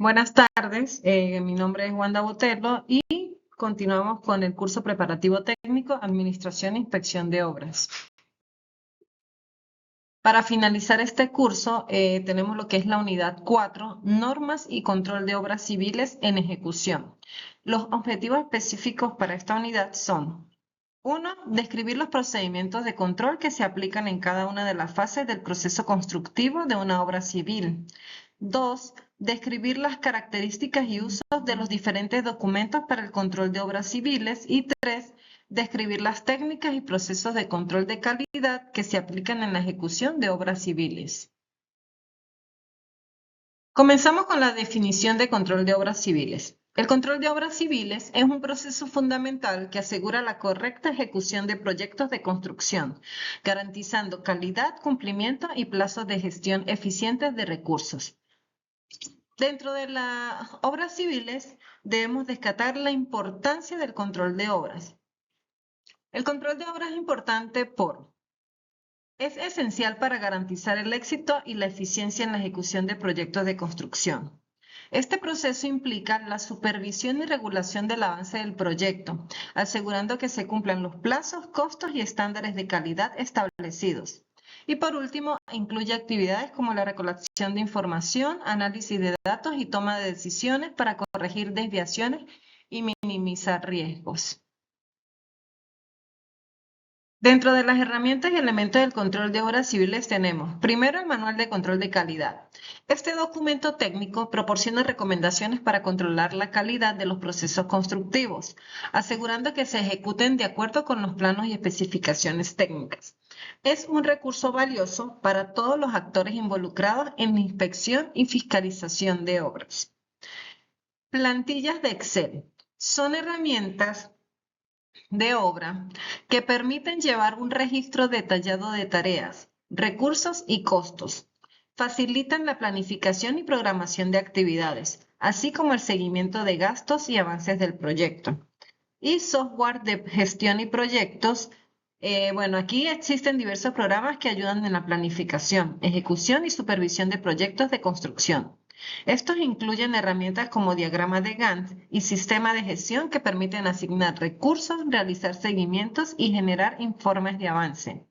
Buenas tardes, mi nombre es Wanda Botello y continuamos con el curso preparativo técnico Administración e Inspección de Obras. Para finalizar este curso tenemos lo que es la unidad 4, Normas y Control de Obras Civiles en Ejecución. Los objetivos específicos para esta unidad son: 1. Describir los procedimientos de control que se aplican en cada una de las fases del proceso constructivo de una obra civil. 2. Describir las características y usos de los diferentes documentos para el control de obras civiles. Y 3. Describir las técnicas y procesos de control de calidad que se aplican en la ejecución de obras civiles. Comenzamos con la definición de control de obras civiles. El control de obras civiles es un proceso fundamental que asegura la correcta ejecución de proyectos de construcción, garantizando calidad, cumplimiento y plazos de gestión eficientes de recursos. Dentro de las obras civiles debemos destacar la importancia del control de obras. El control de obras es importante es esencial para garantizar el éxito y la eficiencia en la ejecución de proyectos de construcción. Este proceso implica la supervisión y regulación del avance del proyecto, asegurando que se cumplan los plazos, costos y estándares de calidad establecidos. Y por último, incluye actividades como la recolección de información, análisis de datos y toma de decisiones para corregir desviaciones y minimizar riesgos. Dentro de las herramientas y elementos del control de obras civiles tenemos, primero, el Manual de Control de Calidad. Este documento técnico proporciona recomendaciones para controlar la calidad de los procesos constructivos, asegurando que se ejecuten de acuerdo con los planos y especificaciones técnicas. Es un recurso valioso para todos los actores involucrados en la inspección y fiscalización de obras. Plantillas de Excel son herramientas de obra que permiten llevar un registro detallado de tareas, recursos y costos. Facilitan la planificación y programación de actividades, así como el seguimiento de gastos y avances del proyecto. Y software de gestión y proyectos. Bueno, aquí existen diversos programas que ayudan en la planificación, ejecución y supervisión de proyectos de construcción. Estos incluyen herramientas como diagrama de Gantt y sistema de gestión que permiten asignar recursos, realizar seguimientos y generar informes de avance.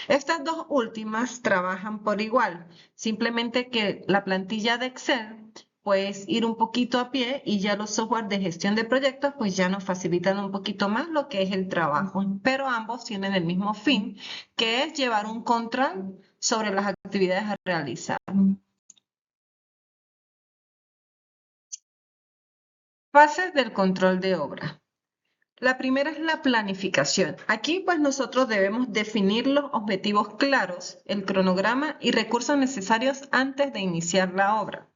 Estas dos últimas trabajan por igual, simplemente que la plantilla de Excel puedes ir un poquito a pie y ya los software de gestión de proyectos pues ya nos facilitan un poquito más lo que es el trabajo, pero ambos tienen el mismo fin, que es llevar un control sobre las actividades a realizar. Fases del control de obra. La primera es la planificación. Aquí pues nosotros debemos definir los objetivos claros, el cronograma y recursos necesarios antes de iniciar la obra.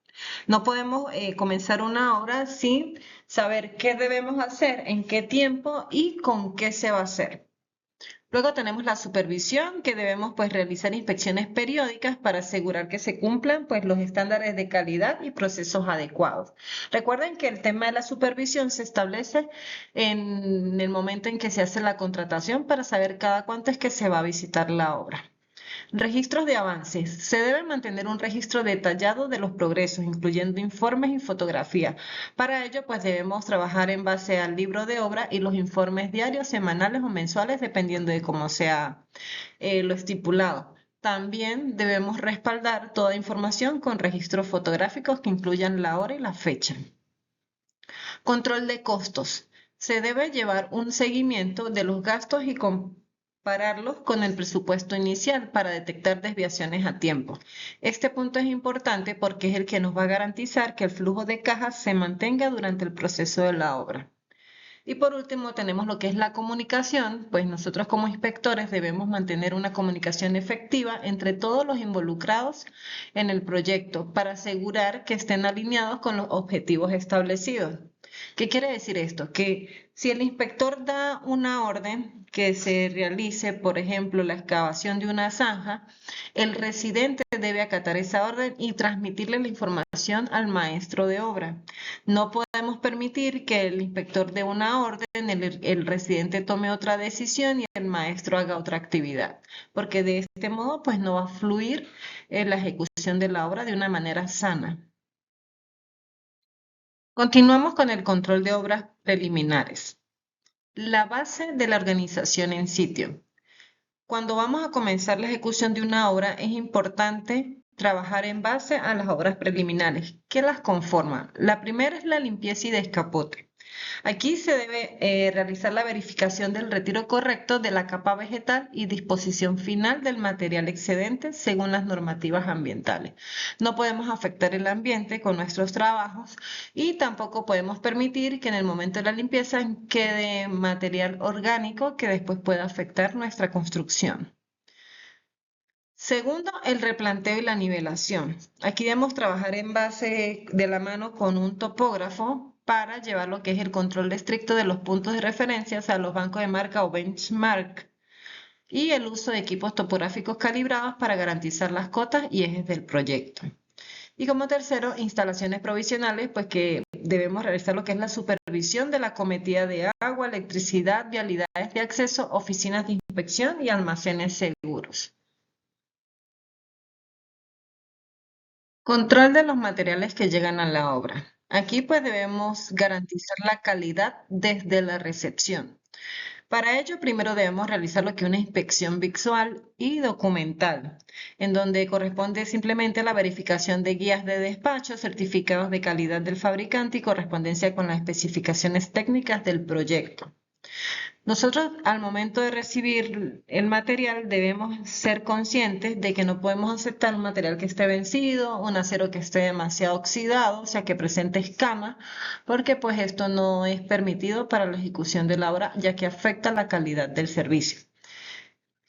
No podemos comenzar una obra sin saber qué debemos hacer, en qué tiempo y con qué se va a hacer. Luego tenemos la supervisión, que debemos pues realizar inspecciones periódicas para asegurar que se cumplan pues los estándares de calidad y procesos adecuados. Recuerden que el tema de la supervisión se establece en el momento en que se hace la contratación para saber cada cuánto es que se va a visitar la obra. Registros de avances. Se debe mantener un registro detallado de los progresos, incluyendo informes y fotografías. Para ello, pues debemos trabajar en base al libro de obra y los informes diarios, semanales o mensuales, dependiendo de cómo sea lo estipulado. También debemos respaldar toda información con registros fotográficos que incluyan la hora y la fecha. Control de costos. Se debe llevar un seguimiento de los gastos y compararlos con el presupuesto inicial para detectar desviaciones a tiempo. Este punto es importante porque es el que nos va a garantizar que el flujo de caja se mantenga durante el proceso de la obra. Y por último tenemos lo que es la comunicación, pues nosotros como inspectores debemos mantener una comunicación efectiva entre todos los involucrados en el proyecto para asegurar que estén alineados con los objetivos establecidos. ¿Qué quiere decir esto? Que si el inspector da una orden que se realice, por ejemplo, la excavación de una zanja, el residente debe acatar esa orden y transmitirle la información al maestro de obra. No podemos permitir que el inspector dé una orden, el residente tome otra decisión y el maestro haga otra actividad, porque de este modo pues no va a fluir la ejecución de la obra de una manera sana. Continuamos con el control de obras preliminares. La base de la organización en sitio. Cuando vamos a comenzar la ejecución de una obra, es importante trabajar en base a las obras preliminares. ¿Qué las conforman? La primera es la limpieza y descapote. Aquí se debe realizar la verificación del retiro correcto de la capa vegetal y disposición final del material excedente según las normativas ambientales. No podemos afectar el ambiente con nuestros trabajos y tampoco podemos permitir que en el momento de la limpieza quede material orgánico que después pueda afectar nuestra construcción. Segundo, el replanteo y la nivelación. Aquí debemos trabajar en base de la mano con un topógrafo para llevar lo que es el control estricto de los puntos de referencia a los bancos de marca o benchmark y el uso de equipos topográficos calibrados para garantizar las cotas y ejes del proyecto. Y como tercero, instalaciones provisionales, pues que debemos realizar lo que es la supervisión de la cometida de agua, electricidad, vialidades de acceso, oficinas de inspección y almacenes seguros. Control de los materiales que llegan a la obra. Aquí pues debemos garantizar la calidad desde la recepción. Para ello, primero debemos realizar lo que es una inspección visual y documental, en donde corresponde simplemente la verificación de guías de despacho, certificados de calidad del fabricante y correspondencia con las especificaciones técnicas del proyecto. Nosotros al momento de recibir el material debemos ser conscientes de que no podemos aceptar un material que esté vencido, un acero que esté demasiado oxidado, o sea que presente escamas, porque pues esto no es permitido para la ejecución de la obra ya que afecta la calidad del servicio.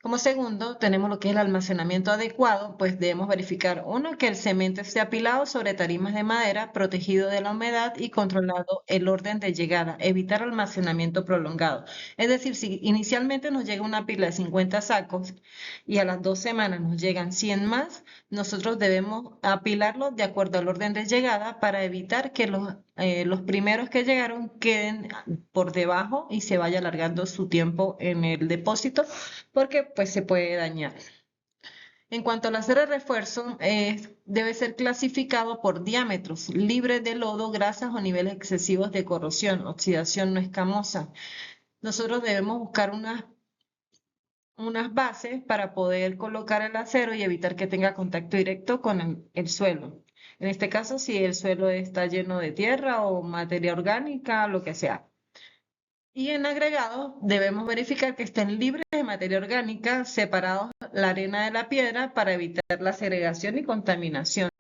Como segundo, tenemos lo que es el almacenamiento adecuado, pues debemos verificar, uno, que el cemento esté apilado sobre tarimas de madera, protegido de la humedad y controlado el orden de llegada, evitar almacenamiento prolongado. Es decir, si inicialmente nos llega una pila de 50 sacos y a las 2 semanas nos llegan 100 más, nosotros debemos apilarlos de acuerdo al orden de llegada para evitar que los primeros que llegaron queden por debajo y se vaya alargando su tiempo en el depósito porque pues se puede dañar. En cuanto al acero de refuerzo, debe ser clasificado por diámetros, libre de lodo, grasas o niveles excesivos de corrosión, oxidación no escamosa. Nosotros debemos buscar unas bases para poder colocar el acero y evitar que tenga contacto directo con el suelo. En este caso, si el suelo está lleno de tierra o materia orgánica, lo que sea. Y en agregado, debemos verificar que estén libres de materia orgánica, separados la arena de la piedra para evitar la segregación y contaminación.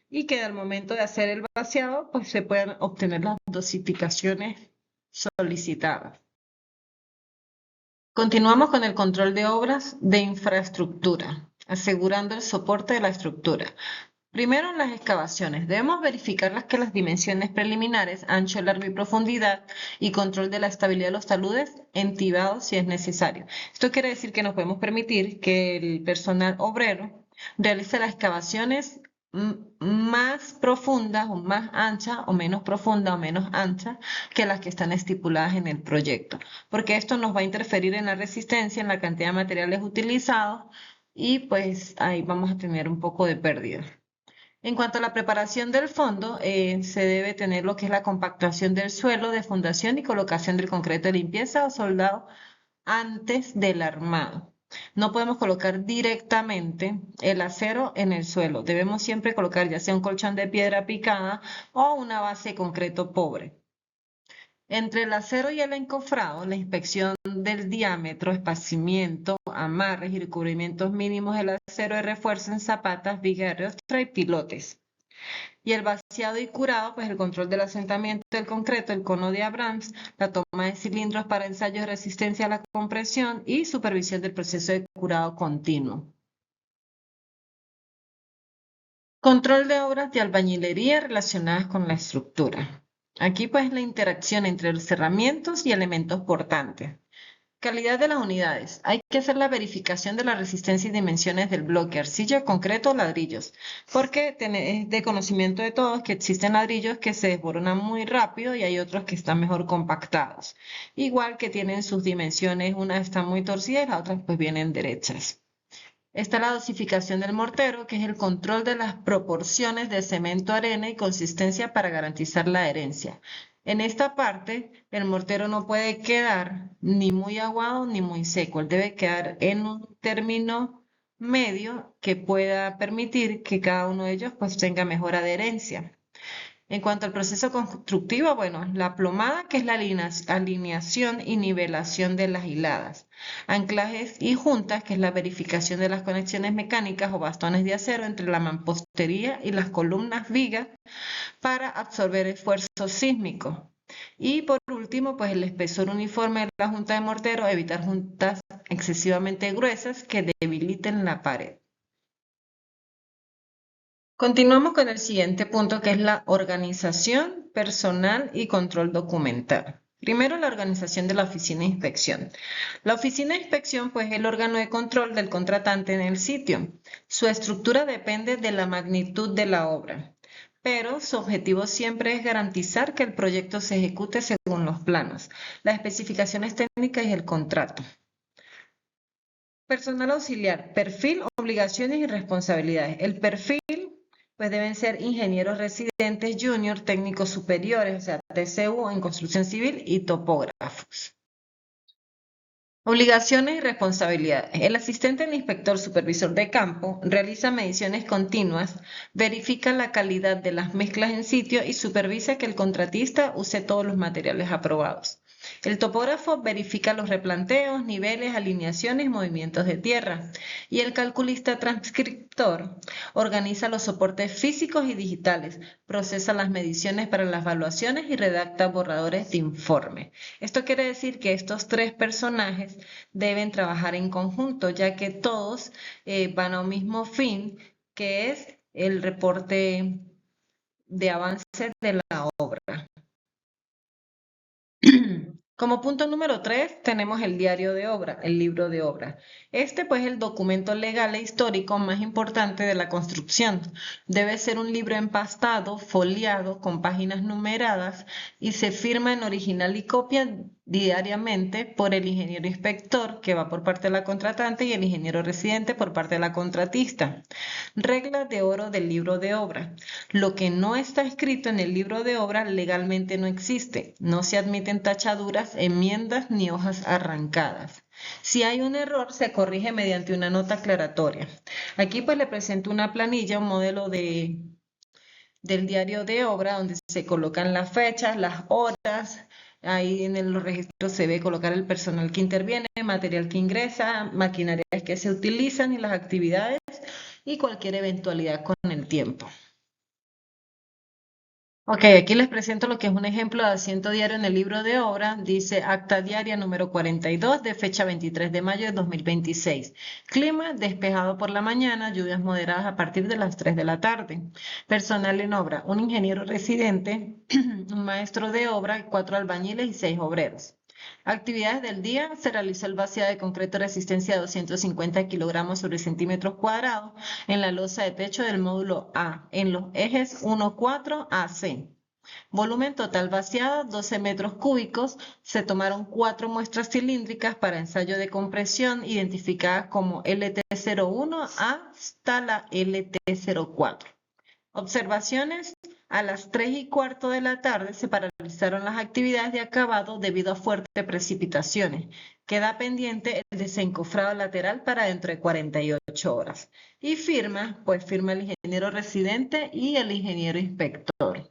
Y que al momento de hacer el vaciado, pues se puedan obtener las dosificaciones solicitadas. Continuamos con el control de obras de infraestructura, asegurando el soporte de la estructura. Primero, en las excavaciones, debemos verificar que las dimensiones preliminares, ancho, largo y profundidad, y control de la estabilidad de los taludes, entibados si es necesario. Esto quiere decir que nos podemos permitir que el personal obrero realice las excavaciones más profundas o más anchas o menos profundas o menos anchas que las que están estipuladas en el proyecto, porque esto nos va a interferir en la resistencia, en la cantidad de materiales utilizados y pues ahí vamos a tener un poco de pérdida. En cuanto a la preparación del fondo, se debe tener lo que es la compactación del suelo de fundación y colocación del concreto de limpieza o soldado antes del armado. No podemos colocar directamente el acero en el suelo. Debemos siempre colocar ya sea un colchón de piedra picada o una base de concreto pobre. Entre el acero y el encofrado, la inspección del diámetro, espaciamiento, amarres y recubrimientos mínimos del acero de refuerzo en zapatas, vigas de rostra y pilotes. Y el vaciado y curado, pues el control del asentamiento del concreto, el cono de Abrams, la toma de cilindros para ensayos de resistencia a la compresión y supervisión del proceso de curado continuo. Control de obras de albañilería relacionadas con la estructura. Aquí pues la interacción entre los cerramientos y elementos portantes. Calidad de las unidades. Hay que hacer la verificación de la resistencia y dimensiones del bloque, arcilla, concreto, ladrillos, porque es de conocimiento de todos que existen ladrillos que se desboronan muy rápido y hay otros que están mejor compactados. Igual que tienen sus dimensiones, unas están muy torcidas y las otras pues vienen derechas. Está la dosificación del mortero, que es el control de las proporciones de cemento, arena y consistencia para garantizar la adherencia. En esta parte, el mortero no puede quedar ni muy aguado ni muy seco. Él debe quedar en un término medio que pueda permitir que cada uno de ellos pues tenga mejor adherencia. En cuanto al proceso constructivo, bueno, la plomada, que es la alineación y nivelación de las hiladas. Anclajes y juntas, que es la verificación de las conexiones mecánicas o bastones de acero entre la mampostería y las columnas vigas para absorber esfuerzos sísmicos. Y por último, pues el espesor uniforme de la junta de mortero, evitar juntas excesivamente gruesas que debiliten la pared. Continuamos con el siguiente punto, que es la organización, personal y control documental. Primero, la organización de la oficina de inspección. La oficina de inspección, pues, es el órgano de control del contratante en el sitio. Su estructura depende de la magnitud de la obra, pero su objetivo siempre es garantizar que el proyecto se ejecute según los planos, las especificaciones técnicas y el contrato. Personal auxiliar, perfil, obligaciones y responsabilidades. El perfil pues deben ser ingenieros residentes, junior, técnicos superiores, o sea, TCU en construcción civil y topógrafos. Obligaciones y responsabilidades. El asistente del inspector supervisor de campo realiza mediciones continuas, verifica la calidad de las mezclas en sitio y supervisa que el contratista use todos los materiales aprobados. El topógrafo verifica los replanteos, niveles, alineaciones y movimientos de tierra. Y el calculista transcriptor organiza los soportes físicos y digitales, procesa las mediciones para las evaluaciones y redacta borradores de informe. Esto quiere decir que estos tres personajes deben trabajar en conjunto, ya que todos van a un mismo fin, que es el reporte de avance de la obra. Como punto número 3 tenemos el diario de obra, el libro de obra. Este pues es el documento legal e histórico más importante de la construcción. Debe ser un libro empastado, foliado, con páginas numeradas y se firma en original y copia diariamente por el ingeniero inspector, que va por parte de la contratante, y el ingeniero residente por parte de la contratista. Reglas de oro del libro de obra. Lo que no está escrito en el libro de obra legalmente no existe. No se admiten tachaduras, enmiendas ni hojas arrancadas. Si hay un error, se corrige mediante una nota aclaratoria. Aquí pues le presento una planilla, un modelo del diario de obra, donde se colocan las fechas, las horas. Ahí en los registros se ve colocar el personal que interviene, material que ingresa, maquinarias que se utilizan y las actividades y cualquier eventualidad con el tiempo. Ok, aquí les presento lo que es un ejemplo de asiento diario en el libro de obra. Dice acta diaria número 42 de fecha 23 de mayo de 2026. Clima despejado por la mañana, lluvias moderadas a partir de las 3 de la tarde. Personal en obra, un ingeniero residente, un maestro de obra, 4 albañiles y 6 obreros. Actividades del día: se realizó el vaciado de concreto de resistencia de 250 kilogramos sobre centímetros cuadrados en la losa de techo del módulo A, en los ejes 1, 4, AC. Volumen total vaciado, 12 metros cúbicos. Se tomaron 4 muestras cilíndricas para ensayo de compresión, identificadas como LT01 hasta la LT04. Observaciones: a las 3:15 de la tarde se paralizaron las actividades de acabado debido a fuertes precipitaciones. Queda pendiente el desencofrado lateral para dentro de 48 horas. Y firma el ingeniero residente y el ingeniero inspector.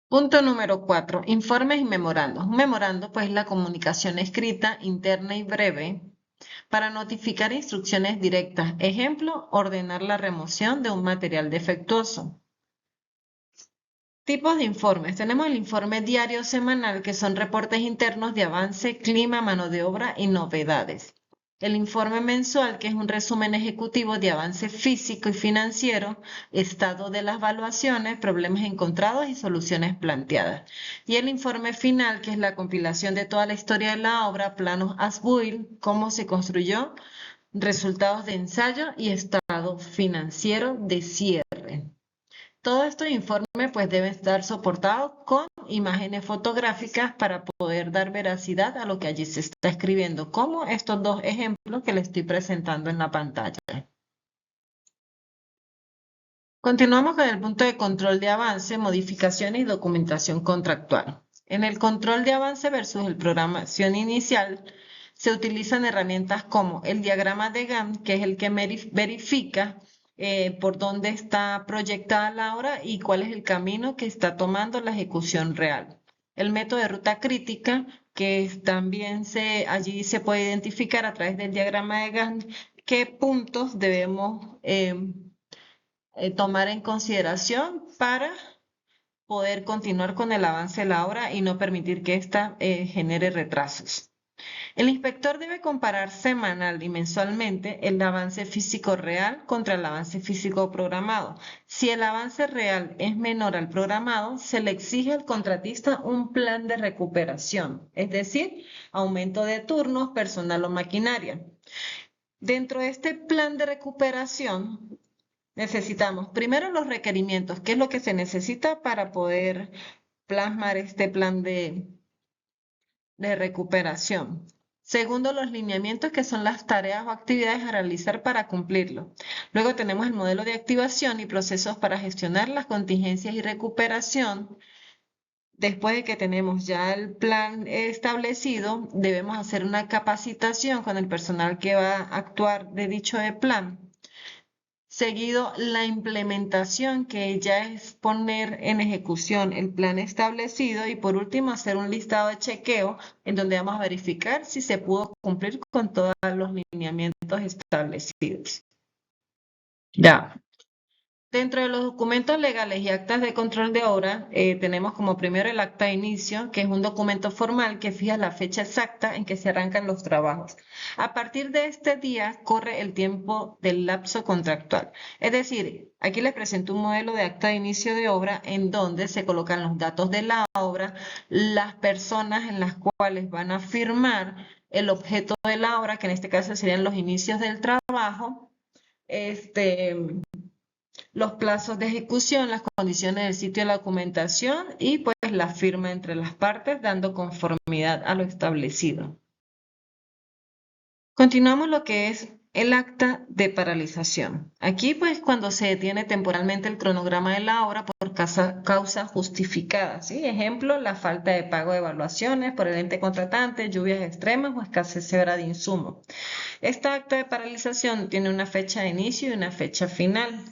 Punto número 4. Informes y memorandos. Un memorando pues es la comunicación escrita, interna y breve para notificar instrucciones directas. Ejemplo, ordenar la remoción de un material defectuoso. Tipos de informes. Tenemos el informe diario o semanal, que son reportes internos de avance, clima, mano de obra y novedades. El informe mensual, que es un resumen ejecutivo de avance físico y financiero, estado de las evaluaciones, problemas encontrados y soluciones planteadas. Y el informe final, que es la compilación de toda la historia de la obra, planos as-built, cómo se construyó, resultados de ensayo y estado financiero de cierre. Todos estos informes pues deben estar soportados con imágenes fotográficas para poder dar veracidad a lo que allí se está escribiendo, como estos dos ejemplos que le estoy presentando en la pantalla. Continuamos con el punto de control de avance, modificaciones y documentación contractual. En el control de avance versus el programación inicial, se utilizan herramientas como el diagrama de Gantt, que es el que verifica por dónde está proyectada la obra y cuál es el camino que está tomando la ejecución real. El método de ruta crítica, que también allí se puede identificar a través del diagrama de Gantt qué puntos debemos tomar en consideración para poder continuar con el avance de la obra y no permitir que ésta genere retrasos. El inspector debe comparar semanal y mensualmente el avance físico real contra el avance físico programado. Si el avance real es menor al programado, se le exige al contratista un plan de recuperación, es decir, aumento de turnos, personal o maquinaria. Dentro de este plan de recuperación, necesitamos primero los requerimientos, qué es lo que se necesita para poder plasmar este plan de recuperación. Segundo, los lineamientos, que son las tareas o actividades a realizar para cumplirlo. Luego tenemos el modelo de activación y procesos para gestionar las contingencias y recuperación. Después de que tenemos ya el plan establecido, debemos hacer una capacitación con el personal que va a actuar de dicho plan. Seguido, la implementación, que ya es poner en ejecución el plan establecido. Y por último, hacer un listado de chequeo en donde vamos a verificar si se pudo cumplir con todos los lineamientos establecidos. Ya. Dentro de los documentos legales y actas de control de obra, tenemos como primero el acta de inicio, que es un documento formal que fija la fecha exacta en que se arrancan los trabajos. A partir de este día corre el tiempo del lapso contractual. Es decir, aquí les presento un modelo de acta de inicio de obra en donde se colocan los datos de la obra, las personas en las cuales van a firmar, el objeto de la obra, que en este caso serían los inicios del trabajo, los plazos de ejecución, las condiciones del sitio de la documentación y pues la firma entre las partes, dando conformidad a lo establecido. Continuamos lo que es el acta de paralización. Aquí pues cuando se detiene temporalmente el cronograma de la obra por causa justificada, ¿sí? Ejemplo, la falta de pago de evaluaciones por el ente contratante, lluvias extremas o escasez severa de insumos. Esta acta de paralización tiene una fecha de inicio y una fecha final,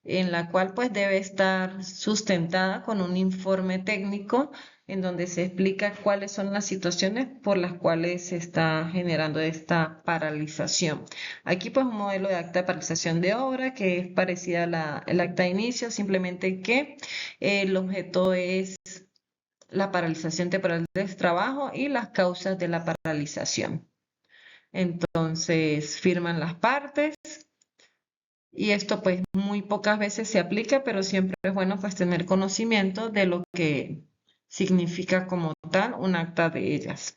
en la cual pues debe estar sustentada con un informe técnico en donde se explica cuáles son las situaciones por las cuales se está generando esta paralización. Aquí pues un modelo de acta de paralización de obra que es parecida al acta de inicio, simplemente que el objeto es la paralización temporal del trabajo y las causas de la paralización. Entonces firman las partes. Y esto pues muy pocas veces se aplica, pero siempre es bueno pues tener conocimiento de lo que significa como tal un acta de ellas.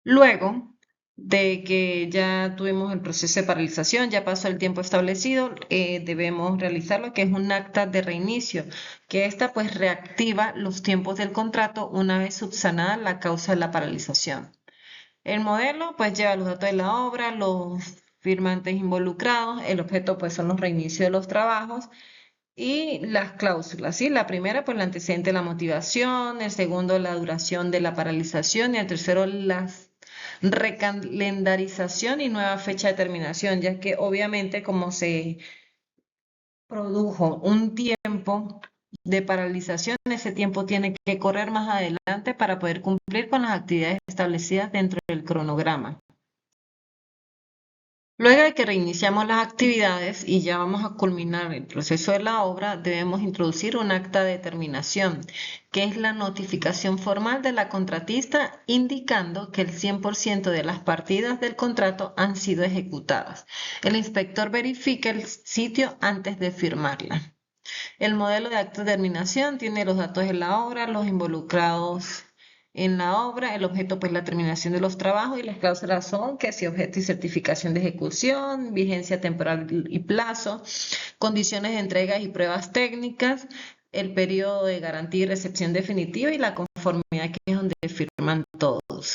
Luego de que ya tuvimos el proceso de paralización, ya pasó el tiempo establecido, debemos realizar lo que es un acta de reinicio, que esta pues reactiva los tiempos del contrato una vez subsanada la causa de la paralización. El modelo pues lleva los datos de la obra, los firmantes involucrados, el objeto pues son los reinicios de los trabajos y las cláusulas, ¿sí? La primera pues el antecedente de la motivación, el segundo la duración de la paralización y el tercero la recalendarización y nueva fecha de terminación, ya que obviamente como se produjo un tiempo de paralización, ese tiempo tiene que correr más adelante para poder cumplir con las actividades establecidas dentro del cronograma. Luego de que reiniciamos las actividades y ya vamos a culminar el proceso de la obra, debemos introducir un acta de terminación, que es la notificación formal de la contratista indicando que el 100% de las partidas del contrato han sido ejecutadas. El inspector verifica el sitio antes de firmarla. El modelo de acta de terminación tiene los datos de la obra, los involucrados en la obra, el objeto pues la terminación de los trabajos y las cláusulas son que si objeto y certificación de ejecución, vigencia temporal y plazo, condiciones de entrega y pruebas técnicas, el periodo de garantía y recepción definitiva y la conformidad que es donde firman todos.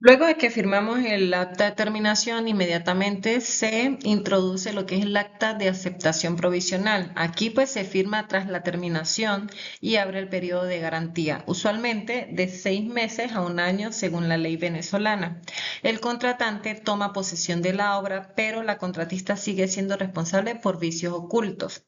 Luego de que firmamos el acta de terminación, inmediatamente se introduce lo que es el acta de aceptación provisional. Aquí pues se firma tras la terminación y abre el periodo de garantía, usualmente de 6 meses a 1 año según la ley venezolana. El contratante toma posesión de la obra, pero la contratista sigue siendo responsable por vicios ocultos.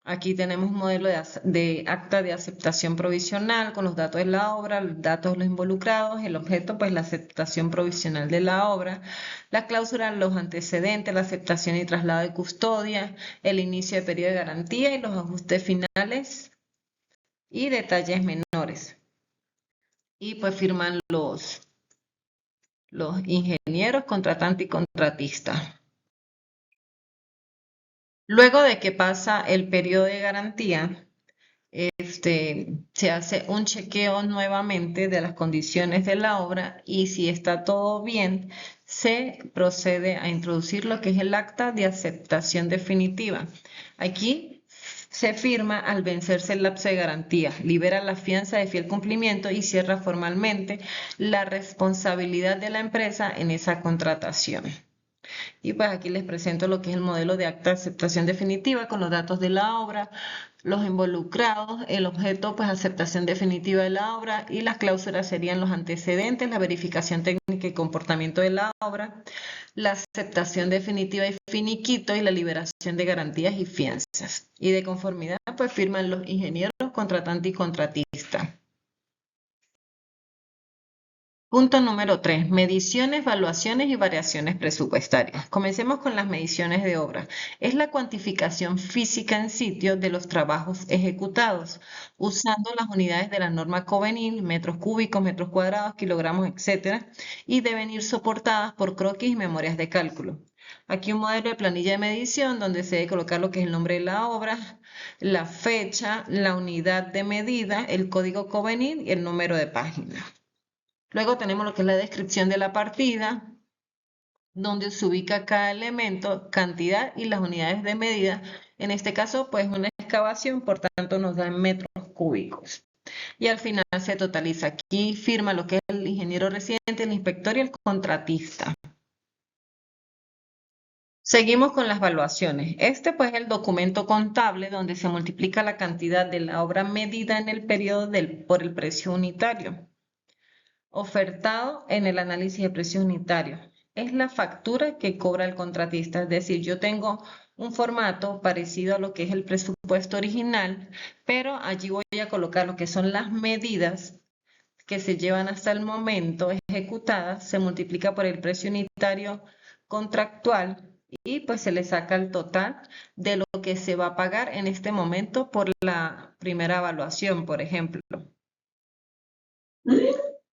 Aquí tenemos un modelo de acta de aceptación provisional con los datos de la obra, los datos de los involucrados, el objeto, pues la aceptación provisional de la obra, la cláusula, los antecedentes, la aceptación y traslado de custodia, el inicio de periodo de garantía y los ajustes finales y detalles menores. Y pues firman los ingenieros, contratante y contratista. Luego de que pasa el periodo de garantía, se hace un chequeo nuevamente de las condiciones de la obra y si está todo bien, se procede a introducir lo que es el acta de aceptación definitiva. Aquí se firma al vencerse el lapso de garantía, libera la fianza de fiel cumplimiento y cierra formalmente la responsabilidad de la empresa en esa contratación. Y pues aquí les presento lo que es el modelo de acta de aceptación definitiva con los datos de la obra, los involucrados, el objeto, pues aceptación definitiva de la obra y las cláusulas serían los antecedentes, la verificación técnica y comportamiento de la obra, la aceptación definitiva y finiquito y la liberación de garantías y fianzas. Y de conformidad, pues firman los ingenieros, contratante y contratista. Punto número 3. Mediciones, evaluaciones y variaciones presupuestarias. Comencemos con las mediciones de obra. Es la cuantificación física en sitio de los trabajos ejecutados, usando las unidades de la norma Covenil, metros cúbicos, metros cuadrados, kilogramos, etc. Y deben ir soportadas por croquis y memorias de cálculo. Aquí un modelo de planilla de medición donde se debe colocar lo que es el nombre de la obra, la fecha, la unidad de medida, el código Covenil y el número de página. Luego tenemos lo que es la descripción de la partida, donde se ubica cada elemento, cantidad y las unidades de medida. En este caso, pues una excavación, por tanto nos da en metros cúbicos. Y al final se totaliza. Aquí firma lo que es el ingeniero residente, el inspector y el contratista. Seguimos con las evaluaciones. Este pues es el documento contable donde se multiplica la cantidad de la obra medida en el periodo por el precio unitario. Ofertado en el análisis de precios unitarios. Es la factura que cobra el contratista. Es decir, yo tengo un formato parecido a lo que es el presupuesto original, pero allí voy a colocar lo que son las medidas que se llevan hasta el momento ejecutadas, se multiplica por el precio unitario contractual y pues se le saca el total de lo que se va a pagar en este momento por la primera evaluación, por ejemplo.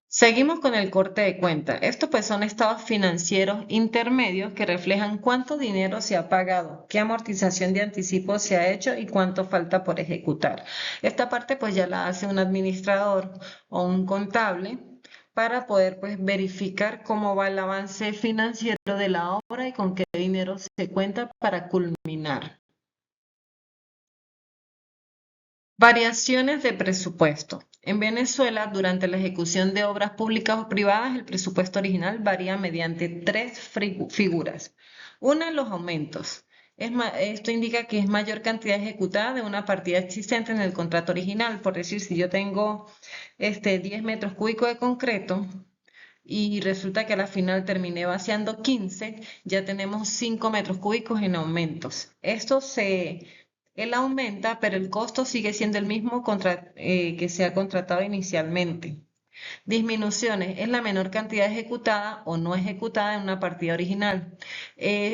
Seguimos con el corte de cuenta. Estos pues son estados financieros intermedios que reflejan cuánto dinero se ha pagado, qué amortización de anticipo se ha hecho y cuánto falta por ejecutar. Esta parte pues ya la hace un administrador o un contable para poder pues verificar cómo va el avance financiero de la obra y con qué dinero se cuenta para culminar. Variaciones de presupuesto. En Venezuela, durante la ejecución de obras públicas o privadas, el presupuesto original varía mediante 3 figuras. Una, los aumentos. Esto indica que es mayor cantidad ejecutada de una partida existente en el contrato original. Por decir, si yo tengo 10 metros cúbicos de concreto y resulta que a la final terminé vaciando 15, ya tenemos 5 metros cúbicos en aumentos. Él aumenta, pero el costo sigue siendo el mismo que se ha contratado inicialmente. Disminuciones es la menor cantidad ejecutada o no ejecutada en una partida original.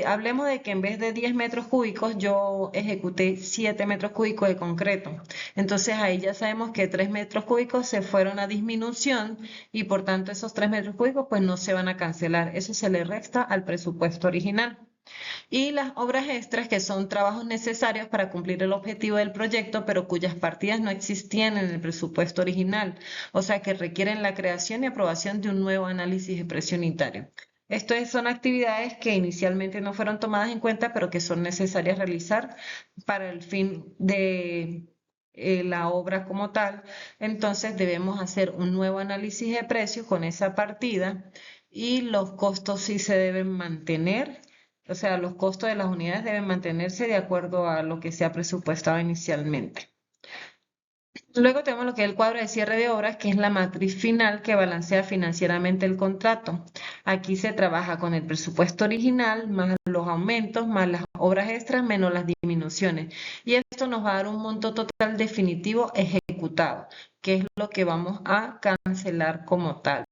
Hablemos de que en vez de 10 metros cúbicos yo ejecuté 7 metros cúbicos de concreto. Entonces ahí ya sabemos que 3 metros cúbicos se fueron a disminución y por tanto esos 3 metros cúbicos pues no se van a cancelar. Eso se le resta al presupuesto original. Y las obras extras, que son trabajos necesarios para cumplir el objetivo del proyecto, pero cuyas partidas no existían en el presupuesto original, o sea que requieren la creación y aprobación de un nuevo análisis de precio unitario. Estas son actividades que inicialmente no fueron tomadas en cuenta, pero que son necesarias realizar para el fin de la obra como tal. Entonces debemos hacer un nuevo análisis de precios con esa partida y los costos sí se deben mantener, o sea, los costos de las unidades deben mantenerse de acuerdo a lo que se ha presupuestado inicialmente. Luego tenemos lo que es el cuadro de cierre de obras, que es la matriz final que balancea financieramente el contrato. Aquí se trabaja con el presupuesto original, más los aumentos, más las obras extras, menos las disminuciones. Y esto nos va a dar un monto total definitivo ejecutado, que es lo que vamos a cancelar como tal.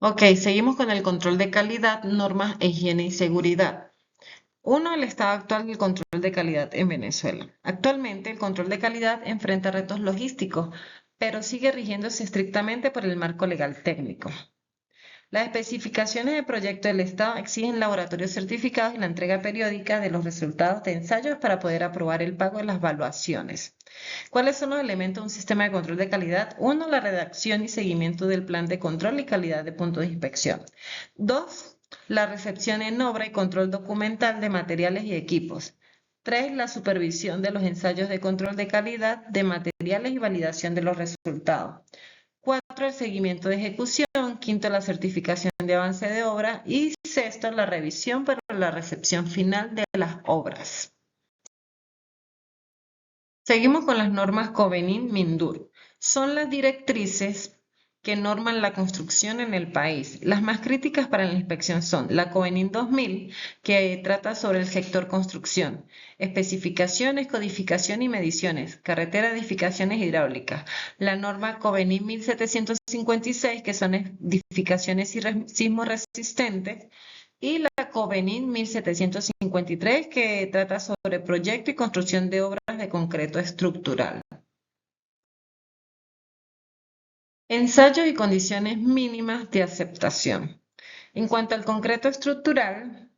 Ok, seguimos con el control de calidad, normas, higiene y seguridad. Uno, el estado actual del control de calidad en Venezuela. Actualmente, el control de calidad enfrenta retos logísticos, pero sigue rigiéndose estrictamente por el marco legal técnico. Las especificaciones de proyecto del Estado exigen laboratorios certificados y la entrega periódica de los resultados de ensayos para poder aprobar el pago de las evaluaciones. ¿Cuáles son los elementos de un sistema de control de calidad? Uno, la redacción y seguimiento del plan de control y calidad de puntos de inspección. Dos, la recepción en obra y control documental de materiales y equipos. 3. La supervisión de los ensayos de control de calidad de materiales y validación de los resultados. 4. El seguimiento de ejecución. 5. La certificación de avance de obra. Y 6. La revisión para la recepción final de las obras. Seguimos con las normas Covenin-Mindur. Son las directrices que norman la construcción en el país. Las más críticas para la inspección son la Covenin 2000, que trata sobre el sector construcción, especificaciones, codificación y mediciones, carretera, edificaciones hidráulicas. La norma Covenin 1756, que son edificaciones sismo resistentes, y la Covenin 1753, que trata sobre proyecto y construcción de obras de concreto estructural. Ensayos y condiciones mínimas de aceptación. En cuanto al concreto estructural,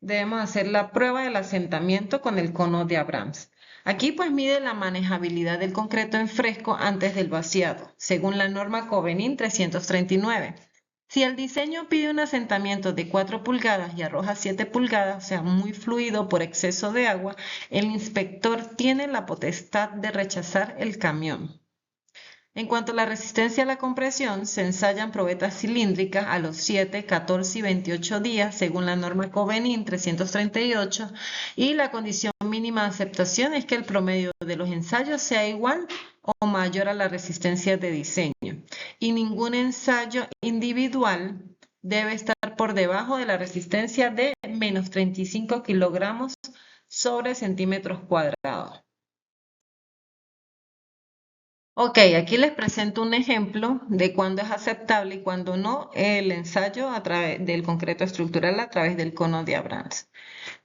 debemos hacer la prueba del asentamiento con el cono de Abrams. Aquí pues mide la manejabilidad del concreto en fresco antes del vaciado, según la norma Covenin 339. Si el diseño pide un asentamiento de 4 pulgadas y arroja 7 pulgadas, o sea, muy fluido por exceso de agua, el inspector tiene la potestad de rechazar el camión. En cuanto a la resistencia a la compresión, se ensayan probetas cilíndricas a los 7, 14 y 28 días, según la norma Covenin 338, y la condición mínima de aceptación es que el promedio de los ensayos sea igual o mayor a la resistencia de diseño, y ningún ensayo individual debe estar por debajo de la resistencia de menos 35 kilogramos sobre centímetros cuadrados. Ok, aquí les presento un ejemplo de cuándo es aceptable y cuándo no el ensayo a través del concreto estructural a través del cono de Abrams.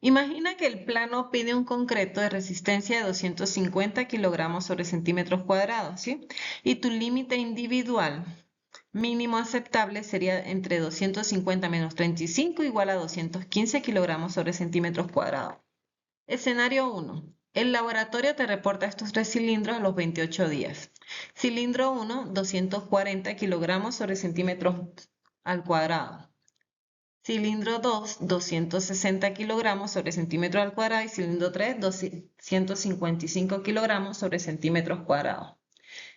Imagina que el plano pide un concreto de resistencia de 250 kilogramos sobre centímetros cuadrados, ¿sí? Y tu límite individual mínimo aceptable sería entre 250 menos 35 igual a 215 kilogramos sobre centímetros cuadrados. Escenario 1. El laboratorio te reporta estos 3 cilindros a los 28 días. Cilindro 1, 240 kilogramos sobre centímetros al cuadrado. Cilindro 2, 260 kilogramos sobre centímetros al cuadrado. Y cilindro 3, 255 kilogramos sobre centímetros cuadrados.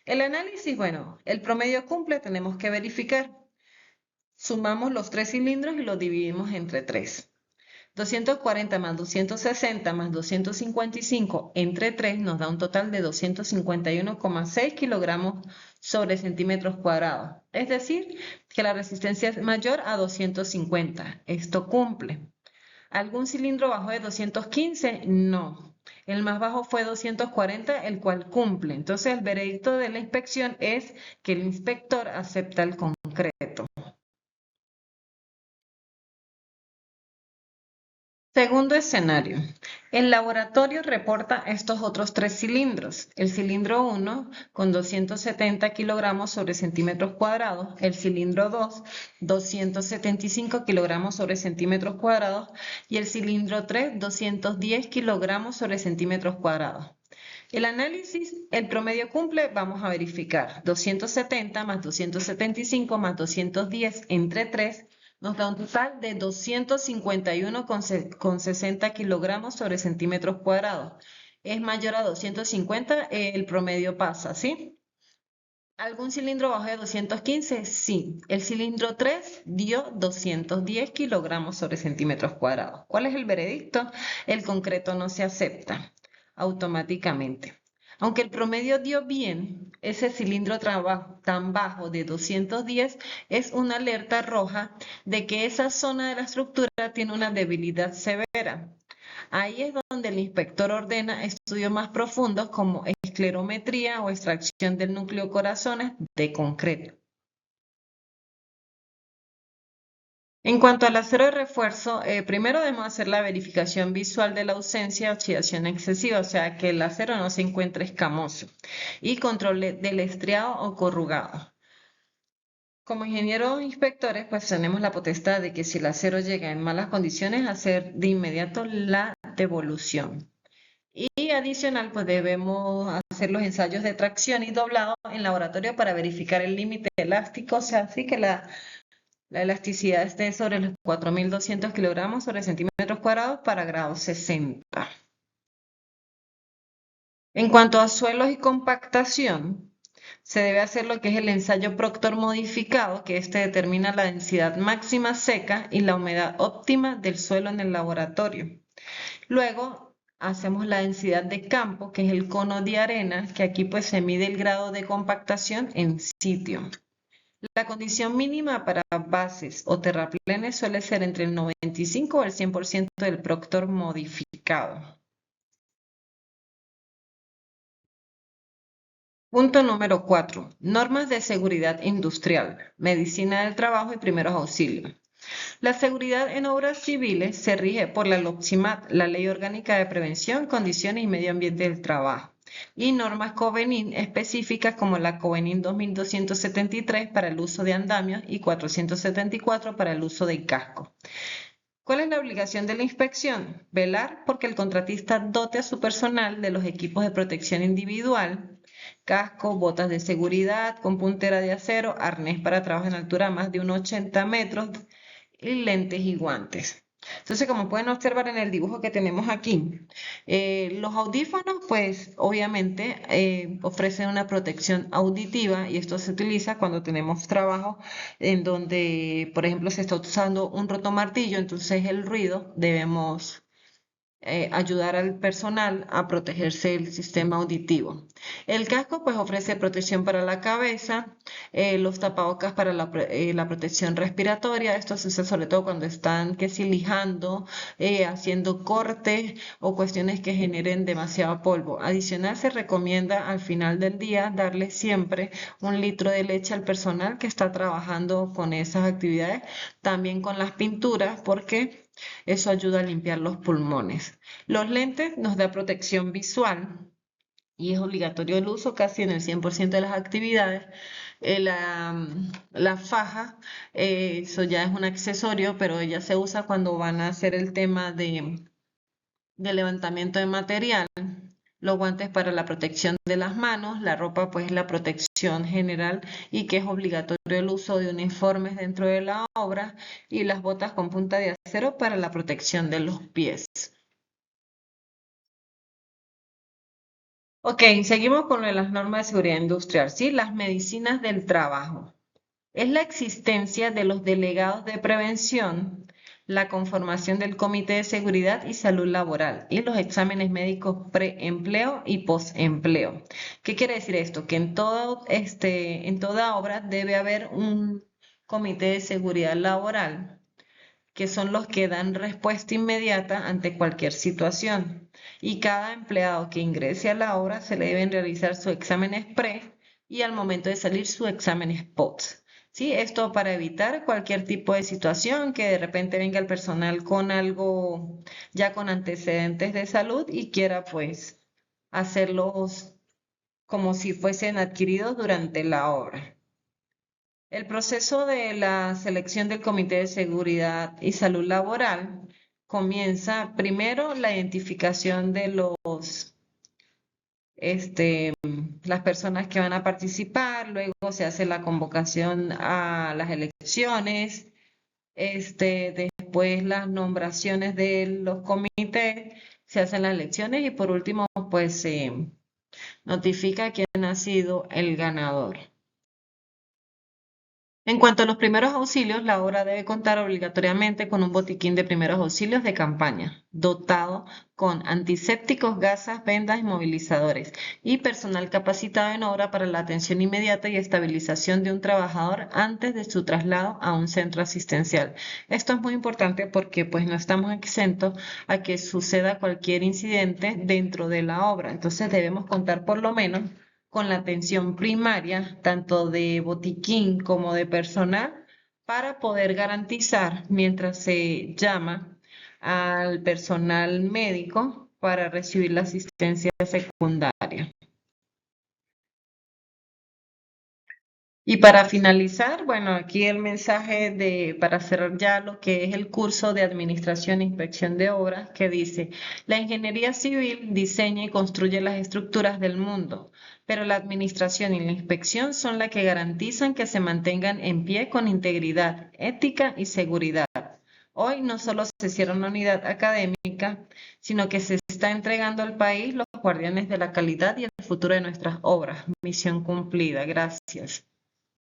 El análisis, bueno, el promedio cumple, tenemos que verificar. Sumamos los 3 cilindros y los dividimos entre 3. 240 más 260 más 255 entre 3 nos da un total de 251,6 kilogramos sobre centímetros cuadrados. Es decir, que la resistencia es mayor a 250. Esto cumple. ¿Algún cilindro bajó de 215? No. El más bajo fue 240, el cual cumple. Entonces, el veredicto de la inspección es que el inspector acepta el concreto. Segundo escenario. El laboratorio reporta estos otros tres cilindros. El cilindro 1 con 270 kilogramos sobre centímetros cuadrados. El cilindro 2, 275 kilogramos sobre centímetros cuadrados. Y el cilindro 3, 210 kilogramos sobre centímetros cuadrados. El análisis, el promedio cumple, vamos a verificar. 270 más 275 más 210 entre 3 nos da un total de 251,60 kilogramos sobre centímetros cuadrados. Es mayor a 250, el promedio pasa, ¿sí? ¿Algún cilindro bajo de 215? Sí. El cilindro 3 dio 210 kilogramos sobre centímetros cuadrados. ¿Cuál es el veredicto? El concreto no se acepta automáticamente. Aunque el promedio dio bien, ese cilindro tan bajo de 210 es una alerta roja de que esa zona de la estructura tiene una debilidad severa. Ahí es donde el inspector ordena estudios más profundos como esclerometría o extracción del núcleo corazones de concreto. En cuanto al acero de refuerzo, primero debemos hacer la verificación visual de la ausencia de oxidación excesiva, o sea, que el acero no se encuentre escamoso, y control del estriado o corrugado. Como ingenieros inspectores, pues tenemos la potestad de que si el acero llega en malas condiciones, hacer de inmediato la devolución. Y adicional, pues debemos hacer los ensayos de tracción y doblado en laboratorio para verificar el límite elástico, o sea, así que la elasticidad esté sobre los 4.200 kilogramos sobre centímetros cuadrados para grado 60. En cuanto a suelos y compactación, se debe hacer lo que es el ensayo Proctor modificado, que este determina la densidad máxima seca y la humedad óptima del suelo en el laboratorio. Luego hacemos la densidad de campo, que es el cono de arena, que aquí pues se mide el grado de compactación en sitio. La condición mínima para bases o terraplenes suele ser entre el 95 o el 100% del Proctor modificado. Punto número 4. Normas de seguridad industrial, medicina del trabajo y primeros auxilios. La seguridad en obras civiles se rige por la LOPSIMAT, la Ley Orgánica de Prevención, Condiciones y Medio Ambiente del Trabajo, y normas COVENIN específicas como la COVENIN 2273 para el uso de andamios y 474 para el uso de casco. ¿Cuál es la obligación de la inspección? Velar porque el contratista dote a su personal de los equipos de protección individual, casco, botas de seguridad con puntera de acero, arnés para trabajo en altura más de 1,80 metros y lentes y guantes. Entonces, como pueden observar en el dibujo que tenemos aquí, los audífonos, pues obviamente ofrecen una protección auditiva y esto se utiliza cuando tenemos trabajo en donde, por ejemplo, se está usando un rotomartillo, entonces el ruido debemos ayudar al personal a protegerse del sistema auditivo. El casco pues ofrece protección para la cabeza, los tapabocas para la protección respiratoria. Esto se usa sobre todo cuando están lijando, haciendo cortes o cuestiones que generen demasiado polvo. Adicional, se recomienda al final del día darle siempre 1 litro de leche al personal que está trabajando con esas actividades, también con las pinturas, porque eso ayuda a limpiar los pulmones. Los lentes nos da protección visual y es obligatorio el uso casi en el 100% de las actividades. La faja, eso ya es un accesorio, pero ella se usa cuando van a hacer el tema de levantamiento de material. Los guantes para la protección de las manos, la ropa pues la protección general y que es obligatorio el uso de uniformes dentro de la obra, y las botas con punta de acero para la protección de los pies. Ok, seguimos con lo de las normas de seguridad industrial, ¿sí? Las medicinas del trabajo. Es la existencia de los delegados de prevención, la conformación del Comité de Seguridad y Salud Laboral y los exámenes médicos preempleo y postempleo. ¿Qué quiere decir esto? Que en toda obra debe haber un Comité de Seguridad Laboral, que son los que dan respuesta inmediata ante cualquier situación. Y cada empleado que ingrese a la obra se le deben realizar sus exámenes pre y al momento de salir sus exámenes post. ¿sí? Esto para evitar cualquier tipo de situación que de repente venga el personal con algo ya con antecedentes de salud y quiera pues hacerlos como si fuesen adquiridos durante la obra. El proceso de la selección del Comité de Seguridad y Salud Laboral comienza primero la identificación de las personas que van a participar, luego se hace la convocación a las elecciones, después las nombraciones de los comités, se hacen las elecciones y por último pues se notifica quién ha sido el ganador. En cuanto a los primeros auxilios, la obra debe contar obligatoriamente con un botiquín de primeros auxilios de campaña, dotado con antisépticos, gasas, vendas y movilizadores, y personal capacitado en obra para la atención inmediata y estabilización de un trabajador antes de su traslado a un centro asistencial. Esto es muy importante porque pues no estamos exentos a que suceda cualquier incidente dentro de la obra. Entonces debemos contar por lo menos con la atención primaria, tanto de botiquín como de personal, para poder garantizar mientras se llama al personal médico para recibir la asistencia secundaria. Y para finalizar, bueno, aquí el mensaje para cerrar ya lo que es el curso de Administración e Inspección de Obras, que dice, la ingeniería civil diseña y construye las estructuras del mundo, pero la administración y la inspección son las que garantizan que se mantengan en pie con integridad, ética y seguridad. Hoy no solo se cierra una unidad académica, sino que se está entregando al país los guardianes de la calidad y el futuro de nuestras obras. Misión cumplida. Gracias.